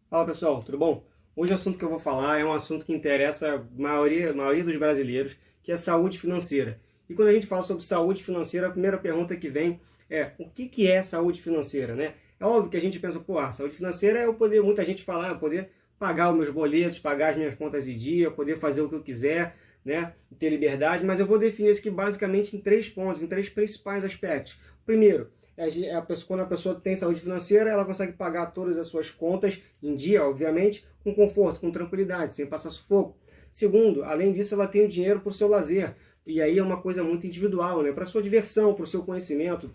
Fala pessoal, tudo bom? Hoje o assunto que eu vou falar é um assunto que interessa a maioria dos brasileiros, que é saúde financeira. E quando a gente fala sobre saúde financeira, a primeira pergunta que vem é o que é saúde financeira, né? É óbvio que a gente pensa, pô, saúde financeira é eu poder, muita gente fala, eu poder pagar os meus boletos, pagar as minhas contas em dia, poder fazer o que eu quiser, né? Ter liberdade, mas eu vou definir isso aqui basicamente em três pontos, em três principais aspectos. Primeiro, quando a pessoa tem saúde financeira, ela consegue pagar todas as suas contas em dia, obviamente, com conforto, com tranquilidade, sem passar sufoco. Segundo, além disso, ela tem o dinheiro para o seu lazer. E aí é uma coisa muito individual, né? Para a sua diversão, para o seu conhecimento,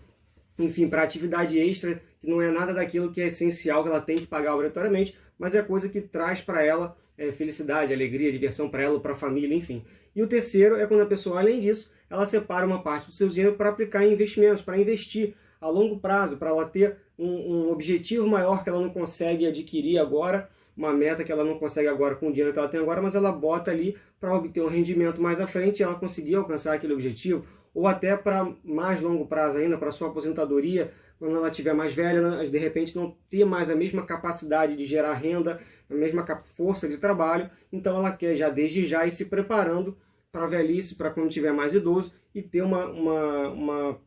enfim, para atividade extra, que não é nada daquilo que é essencial, que ela tem que pagar obrigatoriamente, mas é coisa que traz para ela felicidade, alegria, diversão para ela, para a família, enfim. E o terceiro é quando a pessoa, além disso, ela separa uma parte do seu dinheiro para aplicar em investimentos, para investir a longo prazo, para ela ter um objetivo maior que ela não consegue adquirir agora, uma meta que ela não consegue agora com o dinheiro que ela tem agora, mas ela bota ali para obter um rendimento mais à frente e ela conseguir alcançar aquele objetivo, ou até para mais longo prazo ainda, para sua aposentadoria, quando ela estiver mais velha, de repente não ter mais a mesma capacidade de gerar renda, a mesma força de trabalho, então ela quer já desde já ir se preparando para a velhice, para quando estiver mais idoso e ter uma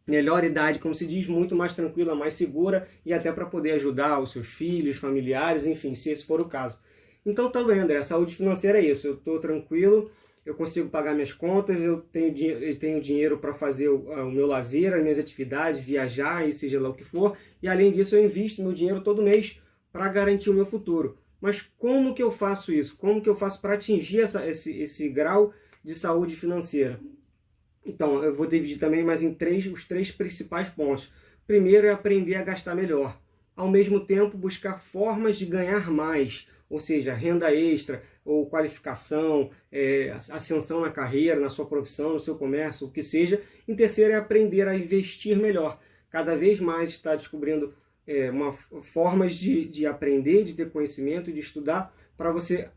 melhor idade, como se diz, muito mais tranquila, mais segura e até para poder ajudar os seus filhos, familiares, enfim, se esse for o caso. Então tá bem, André, a saúde financeira é isso, eu estou tranquilo, eu consigo pagar minhas contas, eu tenho dinheiro para fazer o meu lazer, as minhas atividades, viajar e seja lá o que for, e além disso eu invisto meu dinheiro todo mês para garantir o meu futuro. Mas como que eu faço isso? Como que eu faço para atingir esse grau de saúde financeira? Então, eu vou dividir também mais em os três principais pontos. Primeiro é aprender a gastar melhor. Ao mesmo tempo, buscar formas de ganhar mais, ou seja, renda extra ou qualificação, ascensão na carreira, na sua profissão, no seu comércio, o que seja. Em terceiro é aprender a investir melhor. Cada vez mais está descobrindo formas de aprender, de ter conhecimento, de estudar, para você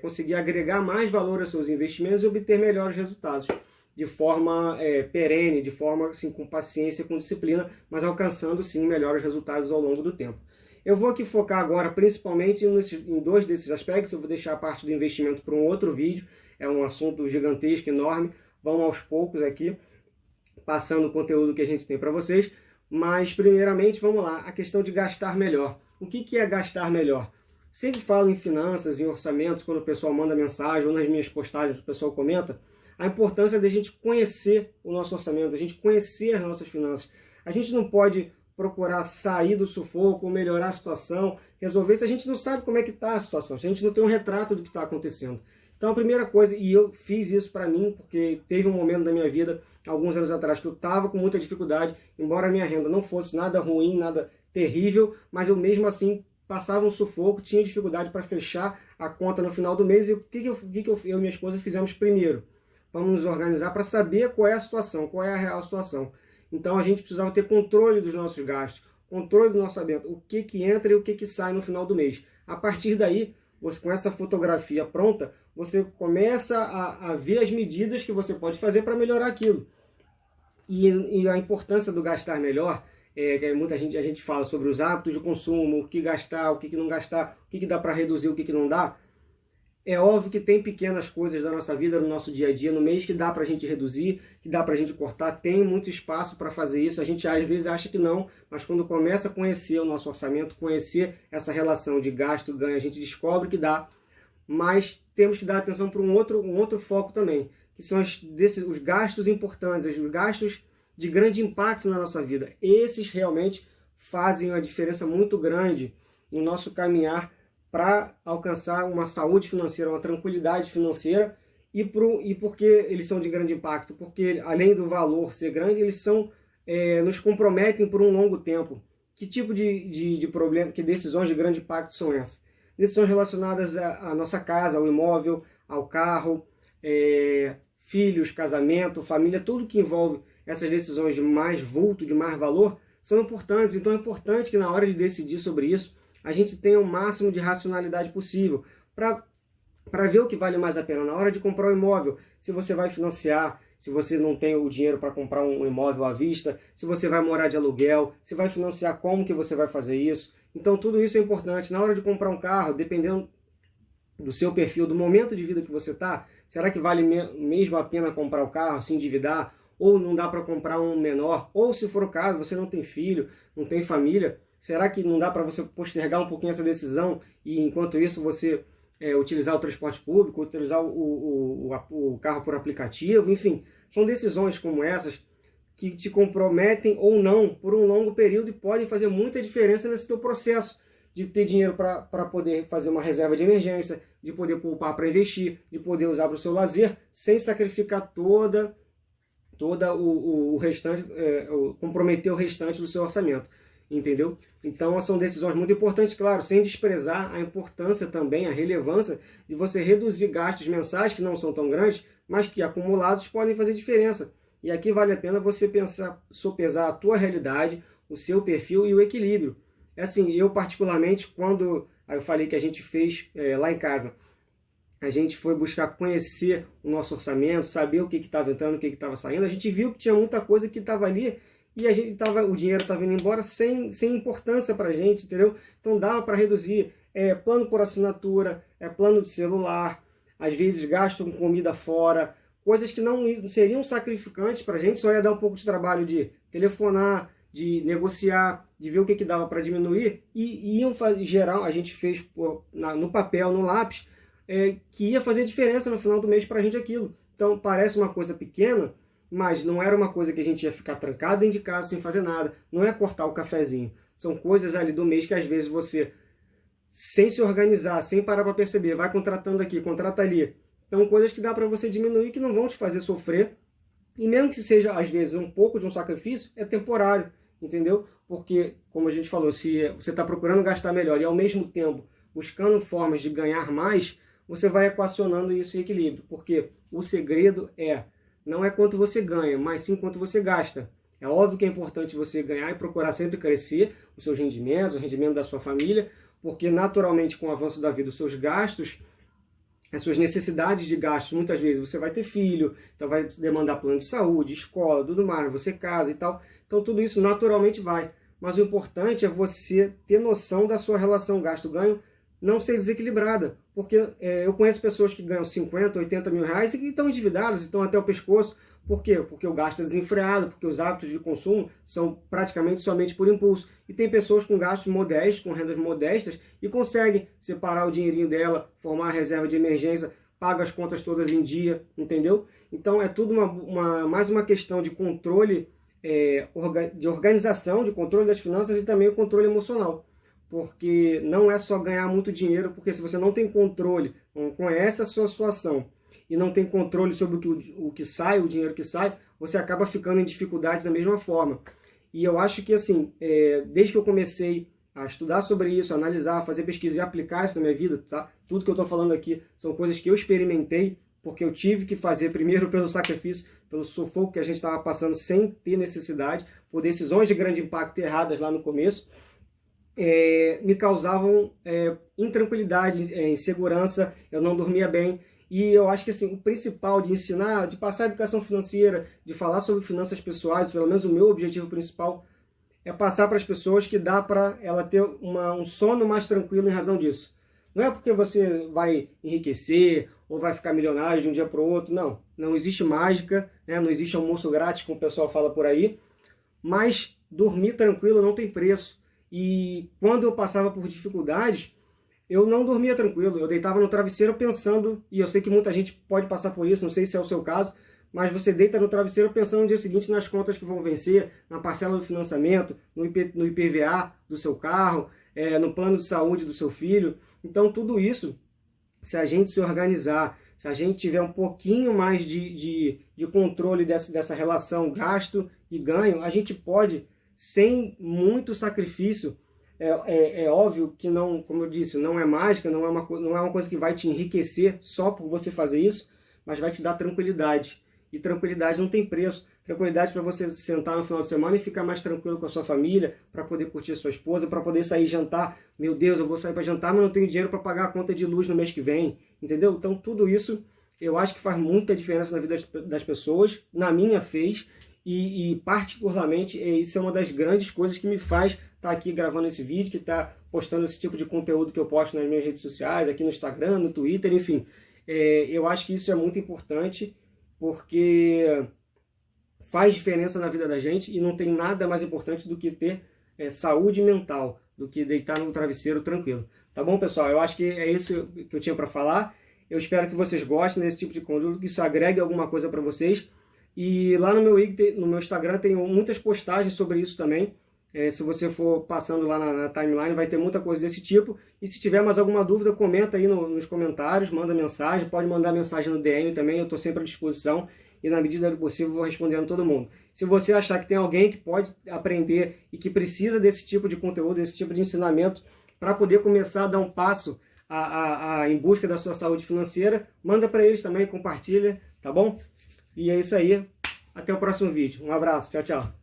conseguir agregar mais valor aos seus investimentos e obter melhores resultados de forma perene, de forma assim, com paciência, com disciplina, mas alcançando sim melhores resultados ao longo do tempo. Eu vou aqui focar agora principalmente em dois desses aspectos, eu vou deixar a parte do investimento para um outro vídeo, é um assunto gigantesco, enorme, vamos aos poucos aqui, passando o conteúdo que a gente tem para vocês, mas primeiramente, vamos lá, a questão de gastar melhor. O que é gastar melhor? Sempre falo em finanças, em orçamentos, quando o pessoal manda mensagem, ou nas minhas postagens o pessoal comenta, a importância da gente conhecer o nosso orçamento, a gente conhecer as nossas finanças. A gente não pode procurar sair do sufoco, melhorar a situação, resolver se a gente não sabe como é que está a situação, se a gente não tem um retrato do que está acontecendo. Então a primeira coisa, e eu fiz isso para mim, porque teve um momento da minha vida, alguns anos atrás, que eu estava com muita dificuldade, embora a minha renda não fosse nada ruim, nada terrível, mas eu mesmo assim passava um sufoco, tinha dificuldade para fechar a conta no final do mês, e o que eu e minha esposa fizemos primeiro? Vamos nos organizar para saber qual é a situação, qual é a real situação. Então a gente precisava ter controle dos nossos gastos, controle do nosso orçamento, o que entra e o que sai no final do mês. A partir daí, você, com essa fotografia pronta, você começa a ver as medidas que você pode fazer para melhorar aquilo. E a importância do gastar melhor, muita gente, a gente fala sobre os hábitos de consumo, o que gastar, o que não gastar, o que dá para reduzir, o que não dá. É óbvio que tem pequenas coisas da nossa vida, no nosso dia a dia, no mês, que dá para a gente reduzir, que dá para a gente cortar, tem muito espaço para fazer isso. A gente às vezes acha que não, mas quando começa a conhecer o nosso orçamento, conhecer essa relação de gasto-ganho, a gente descobre que dá, mas temos que dar atenção para um outro foco também, que são os gastos importantes, os gastos de grande impacto na nossa vida. Esses realmente fazem uma diferença muito grande no nosso caminhar para alcançar uma saúde financeira, uma tranquilidade financeira, e porque eles são de grande impacto, porque além do valor ser grande, eles nos comprometem por um longo tempo. Que tipo de problema, que decisões de grande impacto são essas? Decisões relacionadas à nossa casa, ao imóvel, ao carro, filhos, casamento, família, tudo que envolve essas decisões de mais vulto, de mais valor, são importantes. Então é importante que na hora de decidir sobre isso, a gente tenha o máximo de racionalidade possível para ver o que vale mais a pena. Na hora de comprar um imóvel, se você vai financiar, se você não tem o dinheiro para comprar um imóvel à vista, se você vai morar de aluguel, se vai financiar, como que você vai fazer isso. Então tudo isso é importante. Na hora de comprar um carro, dependendo do seu perfil, do momento de vida que você está, será que vale mesmo a pena comprar o carro, se endividar, ou não dá para comprar um menor, ou se for o caso, você não tem filho, não tem família, será que não dá para você postergar um pouquinho essa decisão e enquanto isso você utilizar o transporte público, utilizar o carro por aplicativo, enfim, são decisões como essas que te comprometem ou não por um longo período e podem fazer muita diferença nesse teu processo de ter dinheiro para poder fazer uma reserva de emergência, de poder poupar para investir, de poder usar para o seu lazer, sem sacrificar toda o restante, comprometer o restante do seu orçamento, entendeu? Então são decisões muito importantes, claro, sem desprezar a importância também, a relevância de você reduzir gastos mensais que não são tão grandes, mas que acumulados podem fazer diferença. E aqui vale a pena você sopesar a tua realidade, o seu perfil e o equilíbrio. É assim, eu particularmente, quando eu falei que a gente fez lá em casa, a gente foi buscar conhecer o nosso orçamento, saber o que estava entrando, o que estava saindo, a gente viu que tinha muita coisa que estava ali e o dinheiro estava indo embora sem importância para a gente, entendeu? Então dava para reduzir plano por assinatura, plano de celular, às vezes gasto com comida fora, coisas que não seriam sacrificantes para a gente, só ia dar um pouco de trabalho de telefonar, de negociar, de ver o que dava para diminuir, e iam fazer, geral, a gente fez no papel, no lápis, que ia fazer diferença no final do mês para a gente aquilo. Então parece uma coisa pequena, mas não era uma coisa que a gente ia ficar trancado dentro de casa sem fazer nada, não é cortar o cafezinho, são coisas ali do mês que às vezes você, sem se organizar, sem parar para perceber, vai contratando aqui, contrata ali, então coisas que dá para você diminuir, que não vão te fazer sofrer, e mesmo que seja às vezes um pouco de um sacrifício, é temporário, entendeu? Porque, como a gente falou, se você está procurando gastar melhor e ao mesmo tempo buscando formas de ganhar mais, você vai equacionando isso em equilíbrio, porque o segredo não é quanto você ganha, mas sim quanto você gasta. É óbvio que é importante você ganhar e procurar sempre crescer os seus rendimentos, o rendimento da sua família, porque naturalmente com o avanço da vida, os seus gastos, as suas necessidades de gastos, muitas vezes você vai ter filho, então vai demandar plano de saúde, escola, tudo mais, você casa e tal, então tudo isso naturalmente vai. Mas o importante é você ter noção da sua relação gasto-ganho não ser desequilibrada, porque eu conheço pessoas que ganham 50, 80 mil reais e que estão endividadas, estão até o pescoço. Por quê? Porque o gasto é desenfreado, porque os hábitos de consumo são praticamente somente por impulso. E tem pessoas com gastos modestos, com rendas modestas, e conseguem separar o dinheirinho dela, formar a reserva de emergência, paga as contas todas em dia, entendeu? Então é tudo mais uma questão de controle, de organização, de controle das finanças e também o controle emocional. Porque não é só ganhar muito dinheiro, porque se você não tem controle, não conhece a sua situação e não tem controle sobre o que sai, o dinheiro que sai, você acaba ficando em dificuldade da mesma forma. E eu acho que, assim, desde que eu comecei a estudar sobre isso, analisar, fazer pesquisa e aplicar isso na minha vida, tá? Tudo que eu estou falando aqui são coisas que eu experimentei, porque eu tive que fazer primeiro pelo sacrifício, pelo sufoco que a gente estava passando sem ter necessidade, por decisões de grande impacto erradas lá no começo, me causavam intranquilidade, insegurança, eu não dormia bem. E eu acho que assim, o principal de ensinar, de passar a educação financeira, de falar sobre finanças pessoais, pelo menos o meu objetivo principal, é passar para as pessoas que dá para ela ter um sono mais tranquilo em razão disso. Não é porque você vai enriquecer ou vai ficar milionário de um dia para o outro, não. Não existe mágica, né? Não existe almoço grátis, como o pessoal fala por aí, mas dormir tranquilo não tem preço. E quando eu passava por dificuldades, eu não dormia tranquilo, eu deitava no travesseiro pensando, e eu sei que muita gente pode passar por isso, não sei se é o seu caso, mas você deita no travesseiro pensando no dia seguinte nas contas que vão vencer, na parcela do financiamento, no IPVA do seu carro, no plano de saúde do seu filho. Então tudo isso, se a gente se organizar, se a gente tiver um pouquinho mais de controle dessa relação gasto e ganho, a gente pode, sem muito sacrifício, é óbvio que não, como eu disse, não é mágica, não é uma coisa que vai te enriquecer só por você fazer isso, mas vai te dar tranquilidade. E tranquilidade não tem preço. Tranquilidade para você sentar no final de semana e ficar mais tranquilo com a sua família, para poder curtir a sua esposa, para poder sair jantar. Meu Deus, eu vou sair para jantar, mas não tenho dinheiro para pagar a conta de luz no mês que vem. Entendeu? Então tudo isso eu acho que faz muita diferença na vida das pessoas. Na minha fez. E particularmente, isso é uma das grandes coisas que me faz está aqui gravando esse vídeo, que está postando esse tipo de conteúdo que eu posto nas minhas redes sociais, aqui no Instagram, no Twitter, enfim. Eu acho que isso é muito importante, porque faz diferença na vida da gente e não tem nada mais importante do que ter saúde mental, do que deitar no travesseiro tranquilo. Tá bom, pessoal? Eu acho que é isso que eu tinha para falar. Eu espero que vocês gostem desse tipo de conteúdo, que isso agregue alguma coisa para vocês. E lá no meu Instagram tem muitas postagens sobre isso também. Se você for passando lá na timeline, vai ter muita coisa desse tipo. E se tiver mais alguma dúvida, comenta aí nos comentários, manda mensagem, pode mandar mensagem no DM também, eu estou sempre à disposição. E na medida do possível vou respondendo todo mundo. Se você achar que tem alguém que pode aprender e que precisa desse tipo de conteúdo, desse tipo de ensinamento, para poder começar a dar um passo em busca da sua saúde financeira, manda para eles também, compartilha, tá bom? E é isso aí, até o próximo vídeo. Um abraço, tchau, tchau.